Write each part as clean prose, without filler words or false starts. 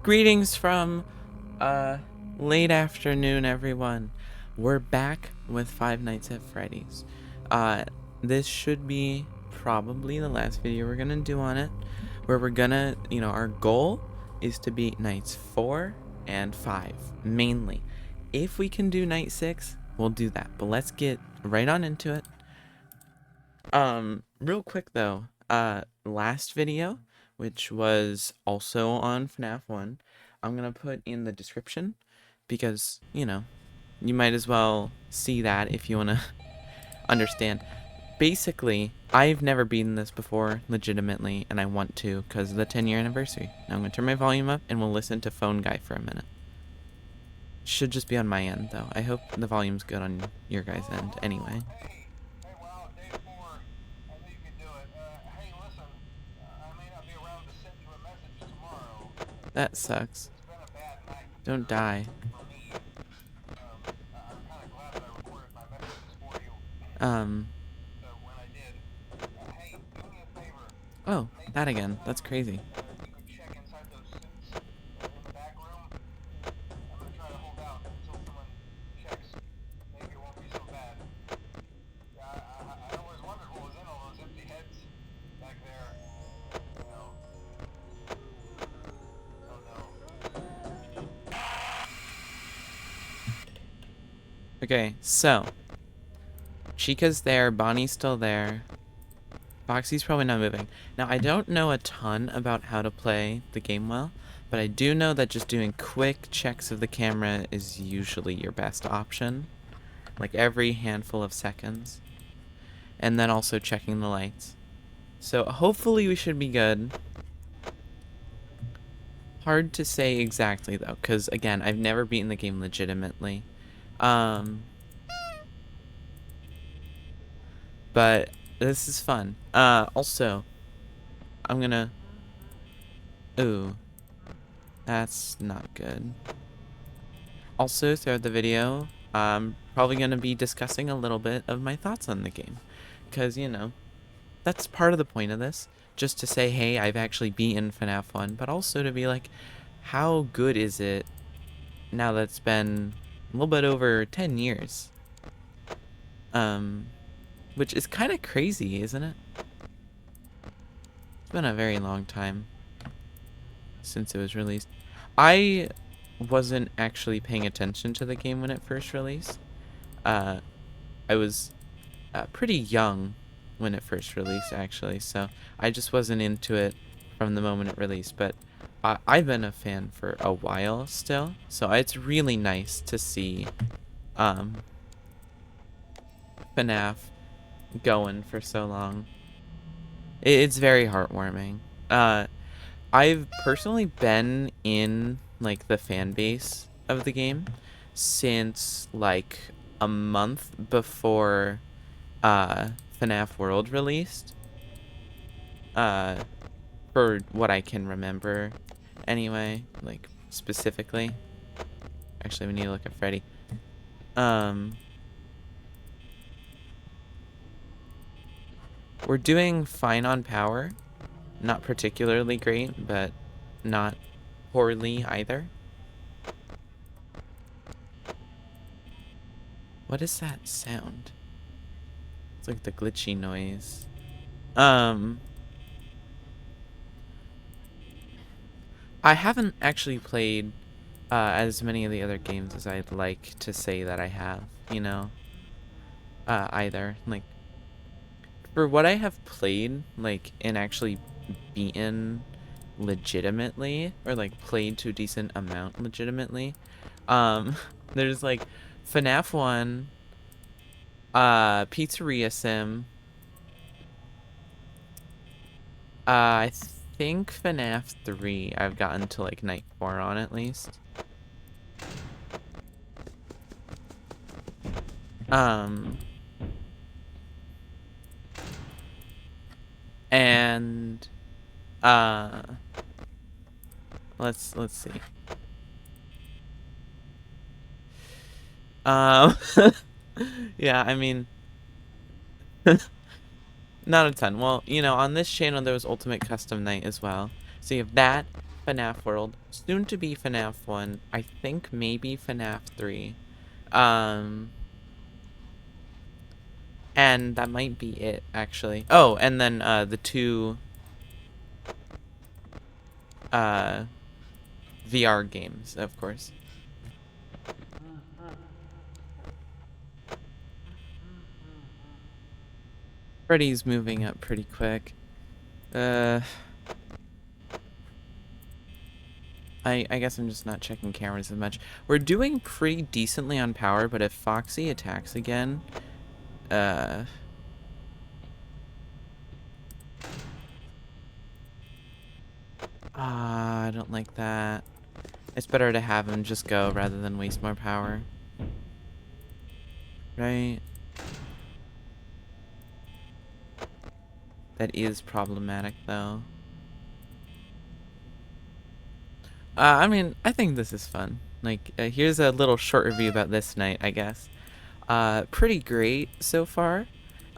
Greetings from late afternoon, everyone. We're back with Five Nights at Freddy's. This should be probably the last video we're gonna do on it, where we're gonna, our goal is to beat nights 4 and 5 mainly. If we can do night 6, we'll do that. But let's get right on into it. Real quick though, last video, which was also on FNaF 1, I'm gonna put in the description because, you might as well see that if you wanna understand. Basically, I've never beaten this before, legitimately, and I want to because of the 10-year anniversary. Now I'm gonna turn my volume up and we'll listen to Phone Guy for a minute. Should just be on my end though. I hope the volume's good on your guys' end anyway. That sucks. Don't die. Oh, that again. That's crazy. Okay, so Chica's there, Bonnie's still there. Foxy's probably not moving. Now, I don't know a ton about how to play the game well, but I do know that just doing quick checks of the camera is usually your best option. Like every handful of seconds. And then also checking the lights. So hopefully we should be good. Hard to say exactly though, because again, I've never beaten the game legitimately. But this is fun. Also, I'm gonna... Ooh. That's not good. Also, throughout the video, I'm probably gonna be discussing a little bit of my thoughts on the game. Because, that's part of the point of this. Just to say, hey, I've actually beaten FNaF 1, but also to be like, how good is it now that it's been a little bit over 10 years? Which is kind of crazy, isn't it? It's been a very long time since it was released. I wasn't actually paying attention to the game when it first released. I was pretty young when it first released, actually, so I just wasn't into it from the moment it released, but I've been a fan for a while still, so it's really nice to see FNaF going for so long. It's very heartwarming. I've personally been in like the fan base of the game since like a month before FNaF World released. For what I can remember anyway, like specifically. Actually, we need to look at Freddy. We're doing fine on power. Not particularly great, but not poorly either. What is that sound? It's like the glitchy noise. I haven't actually played as many of the other games as I'd like to say that I have, either. Like, for what I have played, like, and actually beaten legitimately, or like played to a decent amount legitimately, there's like FNaF 1, Pizzeria Sim, I think FNaF 3 I've gotten to like night 4 on at least. And let's see. Yeah, I mean not a ton. Well, on this channel there was Ultimate Custom Night as well. So you have that, FNaF world. Soon to be FNaF 1. I think maybe FNaF 3. And that might be it, actually. Oh, and then the two VR games, of course. Freddy's moving up pretty quick. I guess I'm just not checking cameras as much. We're doing pretty decently on power, but if Foxy attacks again, I don't like that. It's better to have him just go rather than waste more power. Right? That is problematic, though. I mean, I think this is fun. Like, here's a little short review about this night, I guess. Pretty great so far.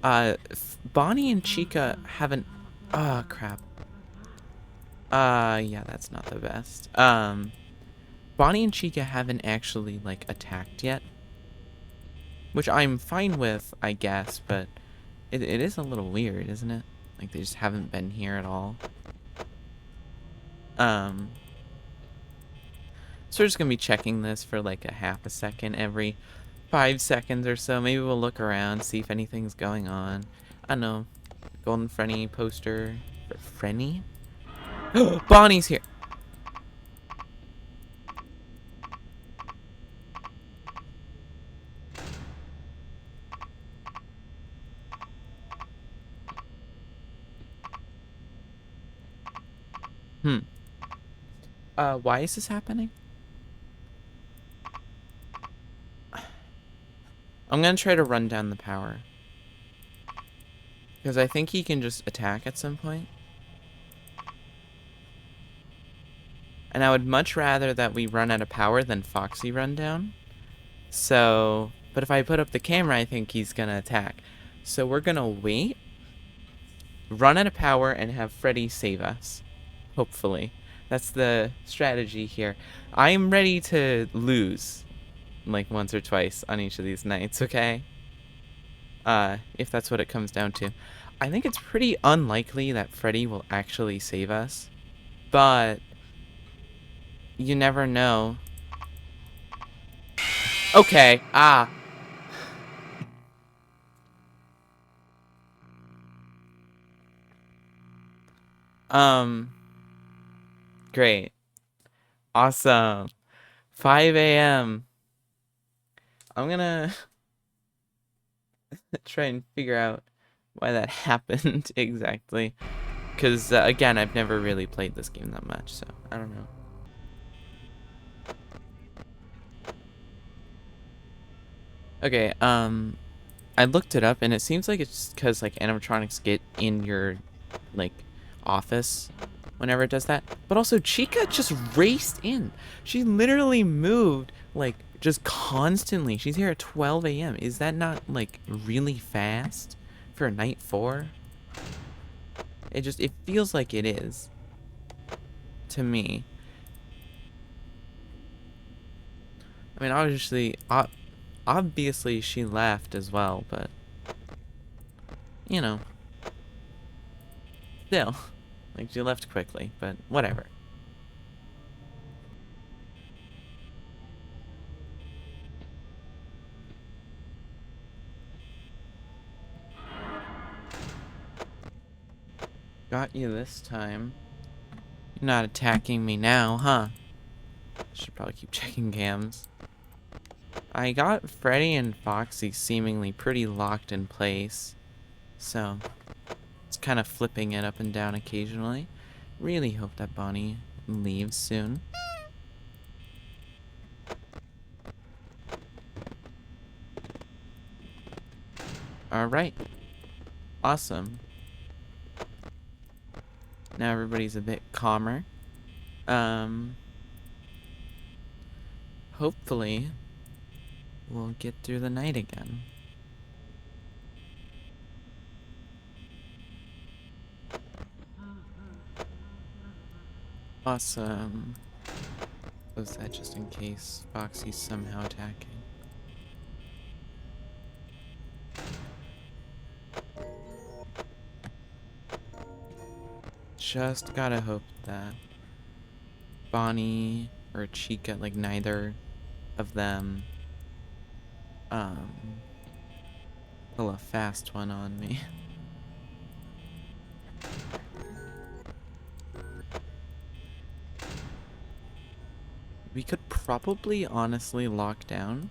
Bonnie and Chica haven't... Oh, crap. Yeah, that's not the best. Bonnie and Chica haven't actually, like, attacked yet. Which I'm fine with, I guess, but it is a little weird, isn't it? Like, they just haven't been here at all. So we're just gonna be checking this for like a half a second every 5 seconds or so. Maybe we'll look around, see if anything's going on. I don't know. Golden Frenny poster. Frenny? Bonnie's here! Why is this happening? I'm gonna try to run down the power. Because I think he can just attack at some point. And I would much rather that we run out of power than Foxy run down. So, but if I put up the camera, I think he's gonna attack. So we're gonna wait, run out of power, and have Freddy save us. Hopefully. That's the strategy here. I am ready to lose like once or twice on each of these nights, okay? If that's what it comes down to. I think it's pretty unlikely that Freddy will actually save us, but you never know. Okay, great. Awesome. 5 a.m. I'm gonna try and figure out why that happened exactly. Because, again, I've never really played this game that much, so I don't know. Okay, I looked it up, and it seems like it's because, like, animatronics get in your, like, office whenever it does that. But also, Chica just raced in. She literally moved, like, just constantly. She's here at 12 a.m. Is that not, like, really fast for night 4? It feels like it is. To me. I mean, obviously she left as well, but, you know. Still. Like, she left quickly, but whatever. Got you this time. You're not attacking me now, huh? Should probably keep checking cams. I got Freddy and Foxy seemingly pretty locked in place, so it's kind of flipping it up and down occasionally. Really hope that Bonnie leaves soon. Alright. Awesome. Now everybody's a bit calmer. Hopefully we'll get through the night again. Awesome. Close that just in case Foxy's somehow attacking. Just gotta hope that Bonnie or Chica, like neither of them, pull a fast one on me. We could probably honestly lock down,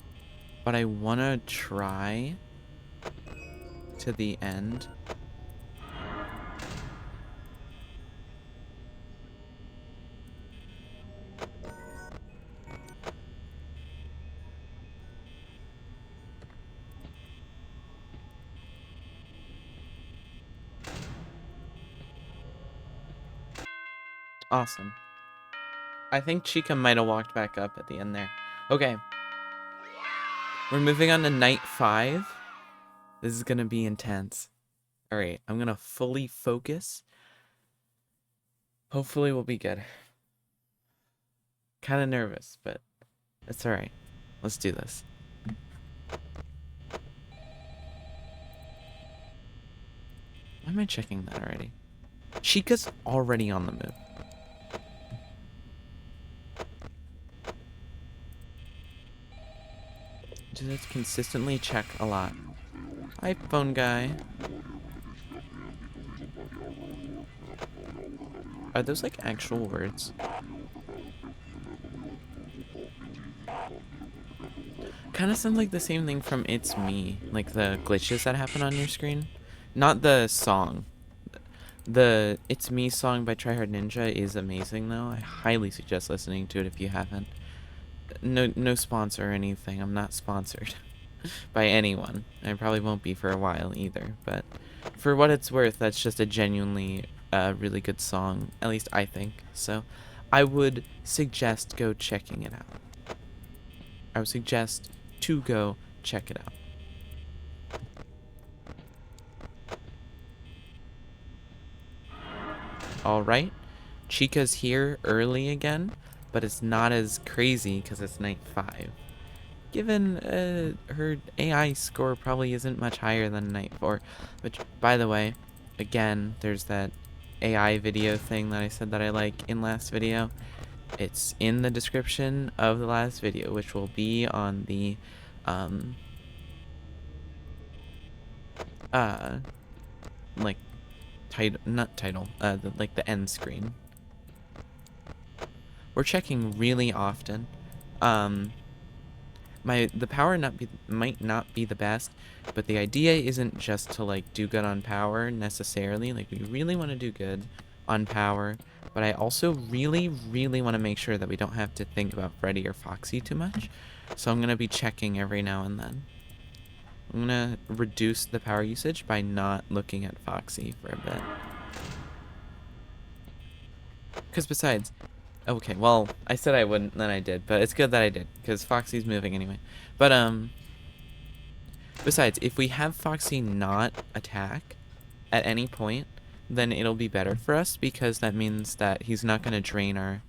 but I wanna try to the end. Awesome. I think Chica might have walked back up at the end there. Okay. We're moving on to night 5. This is gonna be intense. Alright, I'm gonna fully focus. Hopefully we'll be good. Kinda nervous, but it's alright. Let's do this. Why am I checking that already? Chica's already on the move. Just consistently check a lot. Hi, phone guy. Are those like actual words? Kind of sounds like the same thing from It's Me, like the glitches that happen on your screen. Not the song. The It's Me song by Tryhard Ninja is amazing though. I highly suggest listening to it if you haven't. No sponsor or anything. I'm not sponsored by anyone. I probably won't be for a while either, but for what it's worth, that's just a genuinely really good song, at least I think. So I would suggest go checking it out. I would suggest to go check it out. Alright, Chica's here early again, but it's not as crazy because it's night 5. Given her AI score probably isn't much higher than night 4. Which, by the way, again, there's that AI video thing that I said that I like in last video. It's in the description of the last video, which will be on the like not title, like the end screen. We're checking really often. The power might not be the best, but the idea isn't just to like do good on power necessarily. Like we really want to do good on power, but I also really want to make sure that we don't have to think about Freddy or Foxy too much. So I'm gonna be checking every now and then. I'm gonna reduce the power usage by not looking at Foxy for a bit. Because besides, okay, well, I said I wouldn't, then I did, but it's good that I did, because Foxy's moving anyway. But, besides, if we have Foxy not attack at any point, then it'll be better for us, because that means that he's not going to drain our,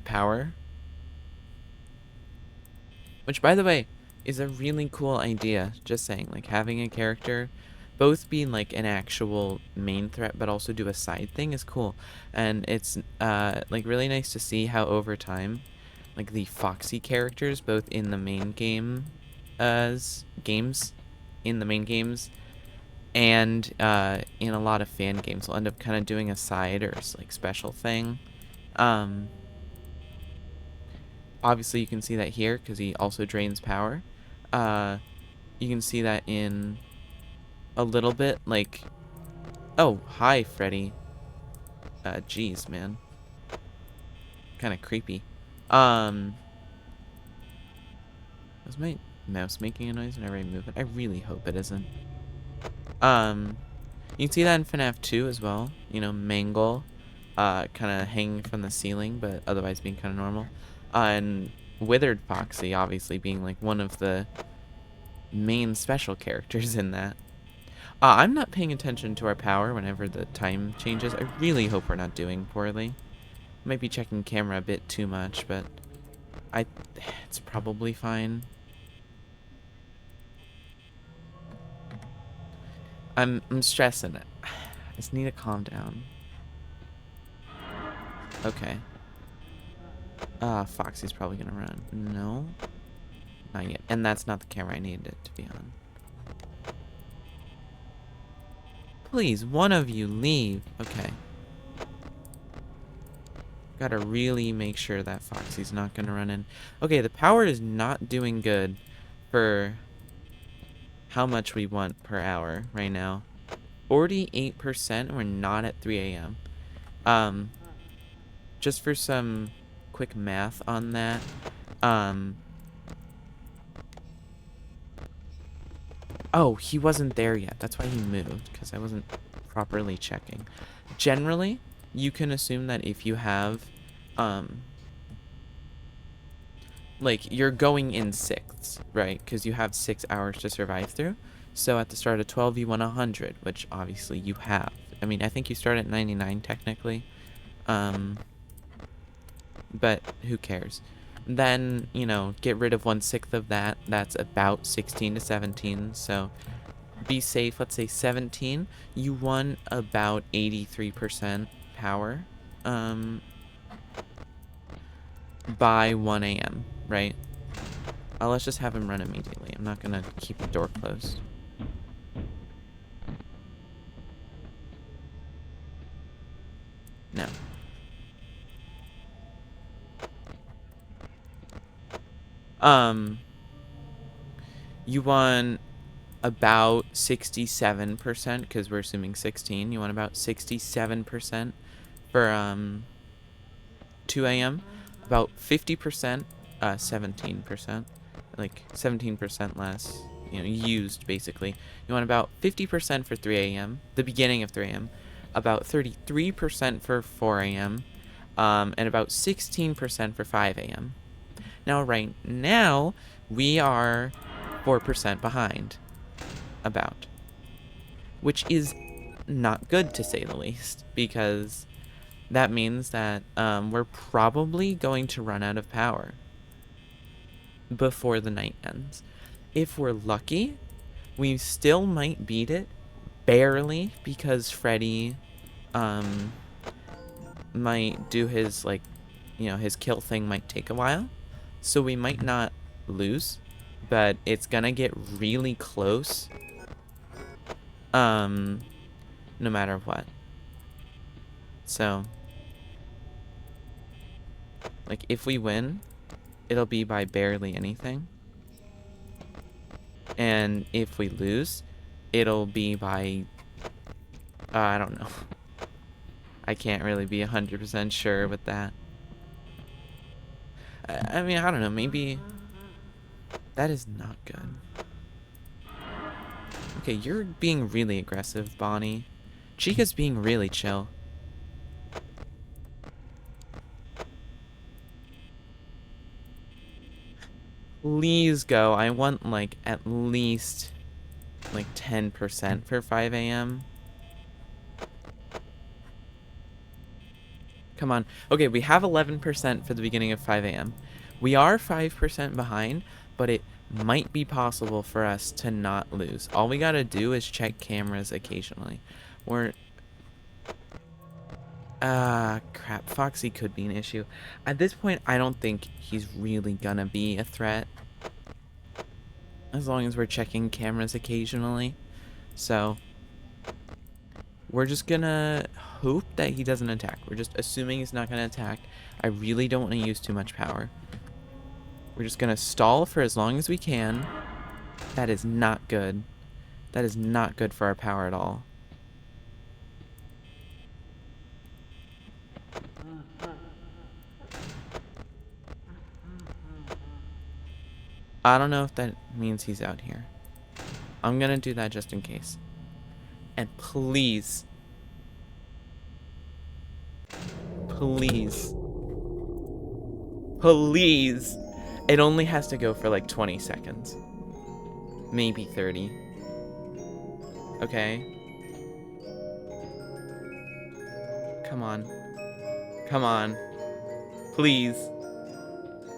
power. Which, by the way, is a really cool idea, just saying, like, having a character both being like an actual main threat but also do a side thing is cool. And it's like really nice to see how over time like the Foxy characters both in the main game games and in a lot of fan games will end up kind of doing a side or like special thing. Obviously you can see that here because he also drains power. You can see that in a little bit, like, oh, hi, Freddy. Jeez, man. Kind of creepy. Was my mouse making a noise whenever I move it? I really hope it isn't. You can see that in FNaF 2 as well. You know, Mangle, kind of hanging from the ceiling, but otherwise being kind of normal. And Withered Foxy, obviously, being, like, one of the main special characters in that. I'm not paying attention to our power whenever the time changes. I really hope we're not doing poorly. Might be checking camera a bit too much, but it's probably fine. I'm stressing it. I just need to calm down. Okay. Foxy's probably gonna run. No. Not yet. And that's not the camera I needed it to be on. Please, one of you leave. Okay. Gotta really make sure that Foxy's not gonna run in. Okay, the power is not doing good for how much we want per hour right now. 48%, we're not at 3 a.m. Just for some quick math on that. Oh, he wasn't there yet. That's why he moved, because I wasn't properly checking. Generally, you can assume that if you have, like, you're going in sixths, right? Because you have 6 hours to survive through. So at the start of 12, you want 100, which obviously you have. I mean, I think you start at 99 technically. But who cares? Then, you know, get rid of 1/6 of that. That's about 16 to 17. So be safe. Let's say 17. You won about 83% power by 1 a.m., right? Let's just have him run immediately. I'm not going to keep the door closed. No. You won about 67%, because we're assuming 16. You won about 67% for 2 a.m. About 50%, 17%, like 17% less, you know, used basically. You want about 50% for 3 a.m., the beginning of 3 a.m., about 33% for 4 a.m., and about 16% for 5 a.m. Now, right now, we are 4% behind, about, which is not good to say the least, because that means that we're probably going to run out of power before the night ends. If we're lucky, we still might beat it, barely, because Freddy might do his, like, you know, his kill thing might take a while, so we might not lose, but it's gonna get really close, no matter what. So, like, if we win, it'll be by barely anything. And if we lose, it'll be by, I don't know. I can't really be 100% sure with that. I mean, I don't know, maybe... That is not good. Okay, you're being really aggressive, Bonnie. Chica's being really chill. Please go. I want, like, at least, like, 10% for 5 a.m. Come on. Okay, we have 11% for the beginning of 5 a.m. We are 5% behind, but it might be possible for us to not lose. All we gotta do is check cameras occasionally. We're... crap. Foxy could be an issue. At this point, I don't think he's really gonna be a threat, as long as we're checking cameras occasionally. So, we're just gonna hope that he doesn't attack. We're just assuming he's not gonna attack. I really don't want to use too much power. We're just gonna stall for as long as we can. That is not good. That is not good for our power at all. I don't know if that means he's out here. I'm gonna do that just in case. And please, please, please, it only has to go for like 20 seconds. Maybe 30. Okay. Come on. Come on. Please.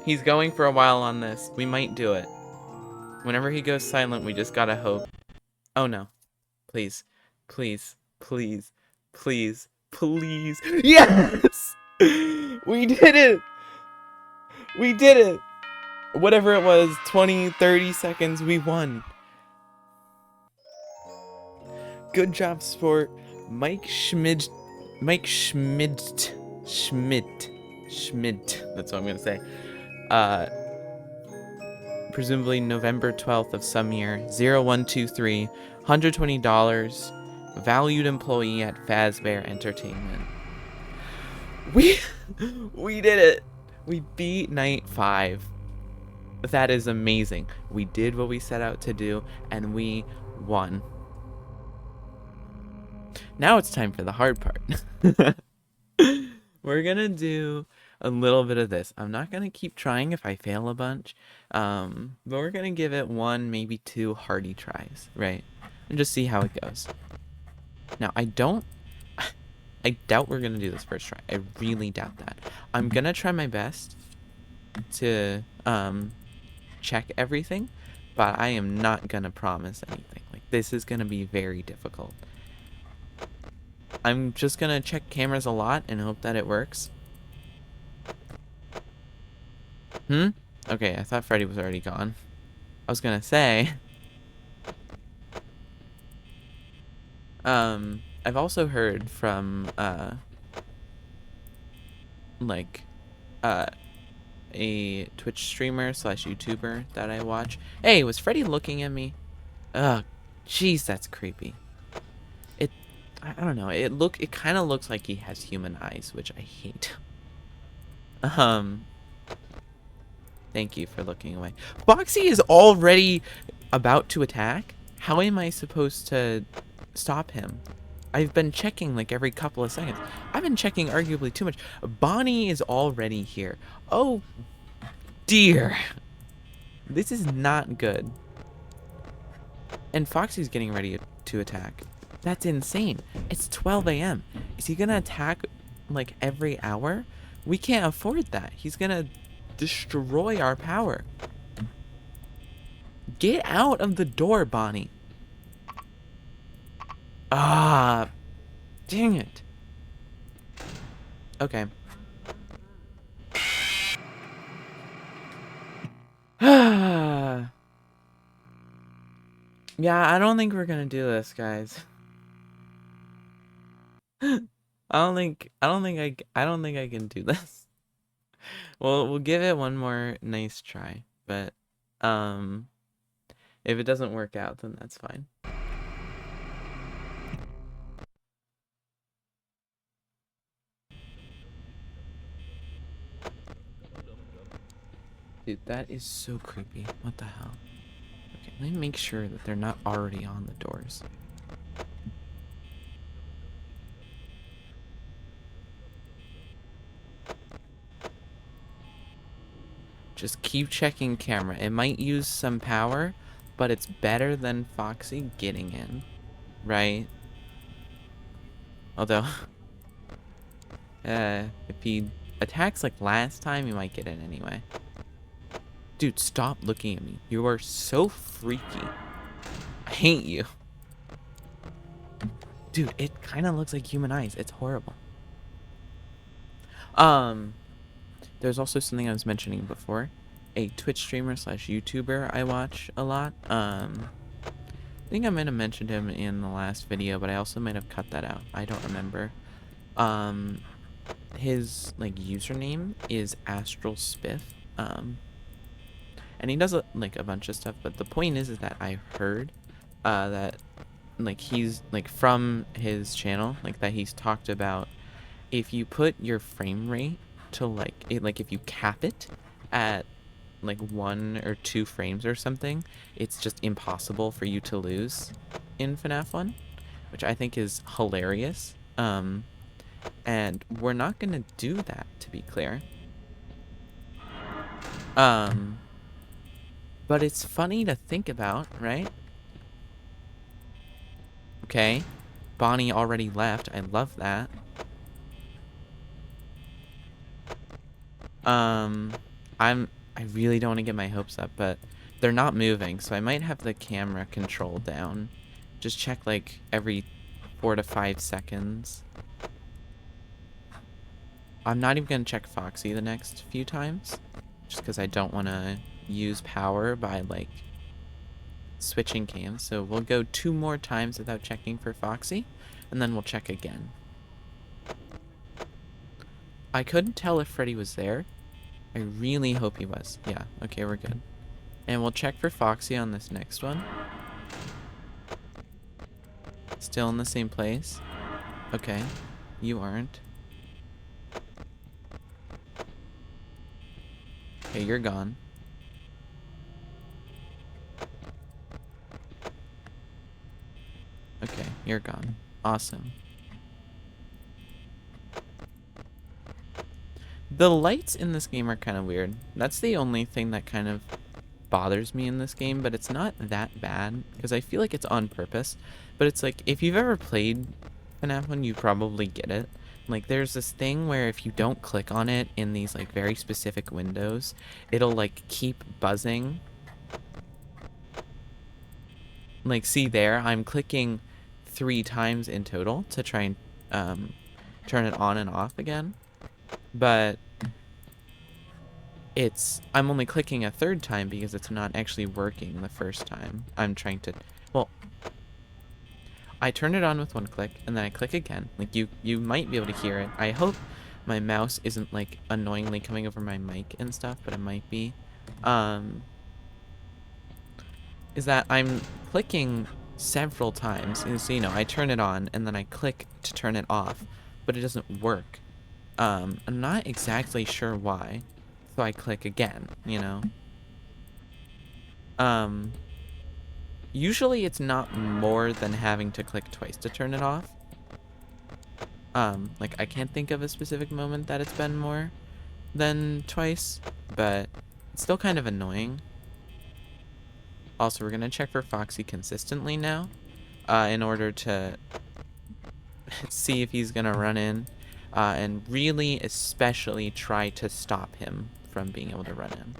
He's going for a while on this. We might do it. Whenever he goes silent, we just gotta hope. Oh no. Please. Please. Please. Please. Please. Yes! We did it! We did it! Whatever it was, 20, 30 seconds, we won. Good job, sport. Mike Schmidt. That's what I'm gonna say. Presumably November 12th of some year. 0123. $120. Valued employee at Fazbear Entertainment. We did it. We beat night 5. That is amazing. We did what we set out to do, and we won. Now it's time for the hard part. We're gonna do a little bit of this. I'm not gonna keep trying if I fail a bunch, but we're gonna give it 1, maybe 2 hearty tries, right? And just see how it goes. Now, I doubt we're gonna do this first try. I really doubt that. I'm gonna try my best to check everything, but I am not gonna promise anything. Like, this is gonna be very difficult. I'm just gonna check cameras a lot and hope that it works. Okay, I thought Freddy was already gone. I was gonna say I've also heard from a Twitch streamer / YouTuber that I watch. Hey, was Freddy looking at me? Ugh, jeez, that's creepy. I don't know. It kind of looks like he has human eyes, which I hate. Thank you for looking away. Foxy is already about to attack? How am I supposed to stop him? I've been checking like every couple of seconds. I've been checking arguably too much. Bonnie is already here. Oh, dear. This is not good. And Foxy's getting ready to attack. That's insane. It's 12 a.m. Is he gonna attack like every hour? We can't afford that. He's gonna destroy our power. Get out of the door, Bonnie. Ah, dang it. Okay. Yeah, I don't think we're gonna do this, guys. I don't think I can do this. Well, we'll give it one more nice try, but if it doesn't work out, then that's fine. Dude, that is so creepy. What the hell? Okay, let me make sure that they're not already on the doors. Just keep checking camera. It might use some power, but it's better than Foxy getting in, right? Although, if he attacks like last time, he might get in anyway. Dude, stop looking at me. You are so freaky. I hate you. Dude, it kind of looks like human eyes. It's horrible. There's also something I was mentioning before. A Twitch streamer / YouTuber I watch a lot. I think I might have mentioned him in the last video, but I also might have cut that out. I don't remember. His like username is Astral Spiff. And he does like a bunch of stuff, but the point is that I heard that like he's like from his channel, like that he's talked about if you put your frame rate to like if you cap it at like 1 or 2 frames or something, it's just impossible for you to lose in FNaF 1, which I think is hilarious. And we're not gonna do that, to be clear. But it's funny to think about, right? Okay. Bonnie already left. I love that. I really don't want to get my hopes up, but they're not moving, so I might have the camera control down. Just check like every 4 to 5 seconds. I'm not even gonna check Foxy the next few times, just because I don't want to use power by like switching cams. So we'll go 2 more times without checking for Foxy, and then we'll check again. I couldn't tell if Freddy was there. I really hope he was. Yeah, okay, we're good. And we'll check for Foxy on this next one. Still in the same place. Okay, you aren't. Okay, you're gone. Okay, you're gone. Awesome. The lights in this game are kind of weird. That's the only thing that kind of bothers me in this game, but it's not that bad because I feel like it's on purpose. But it's like, if you've ever played FNaF 1, you probably get it. Like, there's this thing where if you don't click on it in these like very specific windows, it'll like keep buzzing. Like, see there, I'm clicking 3 times in total to try and turn it on and off again, but I'm only clicking a 3rd time because it's not actually working the first time. I'm trying to, well, I turn it on with 1 click and then I click again. Like, you might be able to hear it. I hope my mouse isn't like annoyingly coming over my mic and stuff, but it might be. Is that I'm clicking several times, and so, you know, I turn it on and then I click to turn it off, but it doesn't work. I'm not exactly sure why, so I click again, you know. Usually it's not more than having to click twice to turn it off. Like, I can't think of a specific moment that it's been more than twice, but it's still kind of annoying. Also, we're gonna check for Foxy consistently now, in order to see if he's gonna run in, and really especially try to stop him from being able to run in.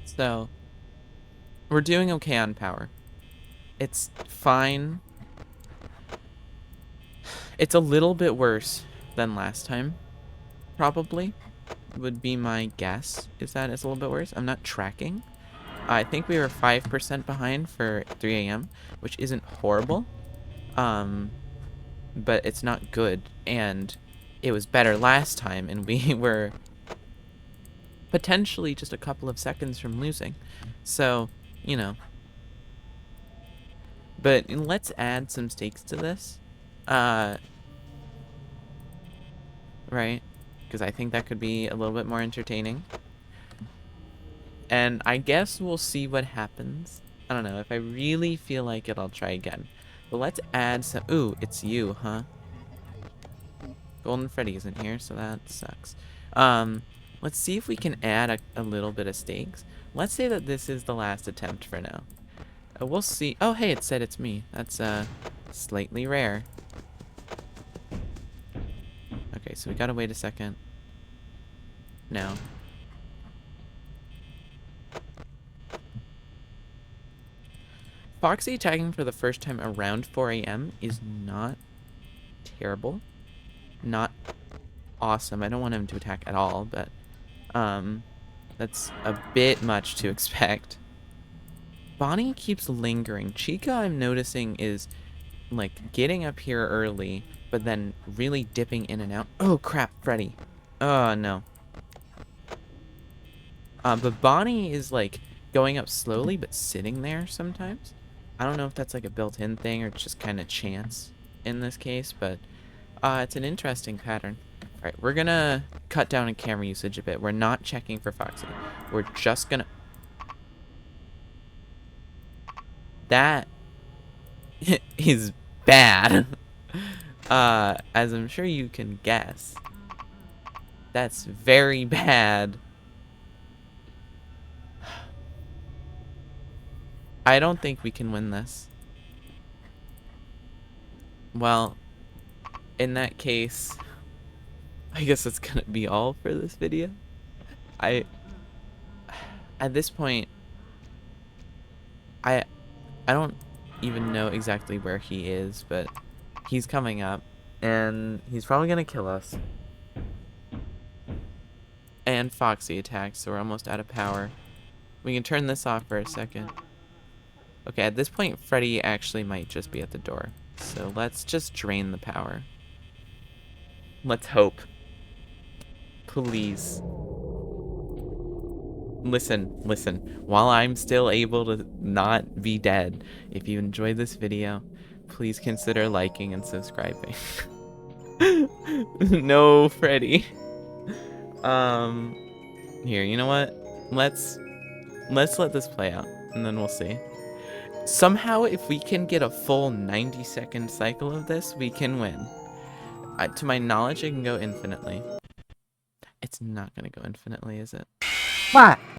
So, we're doing okay on power. It's fine. It's a little bit worse than last time, probably, would be my guess, is that it's a little bit worse. I'm not tracking. I think we were 5% behind for 3 a.m., which isn't horrible, but it's not good, and it was better last time, and we were potentially just a couple of seconds from losing. So, you know. But let's add some stakes to this. Right? Because I think that could be a little bit more entertaining. And I guess we'll see what happens. I don't know. If I really feel like it, I'll try again. But let's add some... Ooh, it's you, huh? Golden Freddy isn't here, so that sucks. Let's see if we can add a little bit of stakes. Let's say that this is the last attempt for now. We'll see. Oh, hey, it said it's me. That's, slightly rare. Okay, so we gotta wait a second. No. Foxy tagging for the first time around 4 a.m. is not terrible. Not awesome. I don't want him to attack at all, but that's a bit much to expect. Bonnie keeps lingering. Chica, I'm noticing, is like getting up here early, but then really dipping in and out. Oh crap, Freddy. Oh no. But Bonnie is like going up slowly but sitting there sometimes. I don't know if that's like a built-in thing or just kind of chance in this case, but it's an interesting pattern. Alright, we're gonna cut down on camera usage a bit. We're not checking for Foxy. We're just gonna... That is bad. As I'm sure you can guess. That's very bad. I don't think we can win this. Well, in that case, I guess that's gonna be all for this video. At this point, I don't even know exactly where he is, but he's coming up, and he's probably gonna kill us. And Foxy attacks, so we're almost out of power. We can turn this off for a second. Okay, at this point, Freddy actually might just be at the door. So let's just drain the power. Let's hope. Please. Listen. While I'm still able to not be dead, if you enjoyed this video, please consider liking and subscribing. No, Freddy. Here, you know what? Let's let this play out, and then we'll see. Somehow, if we can get a full 90-second cycle of this, we can win. To my knowledge, it can go infinitely. It's not gonna go infinitely, is it? What?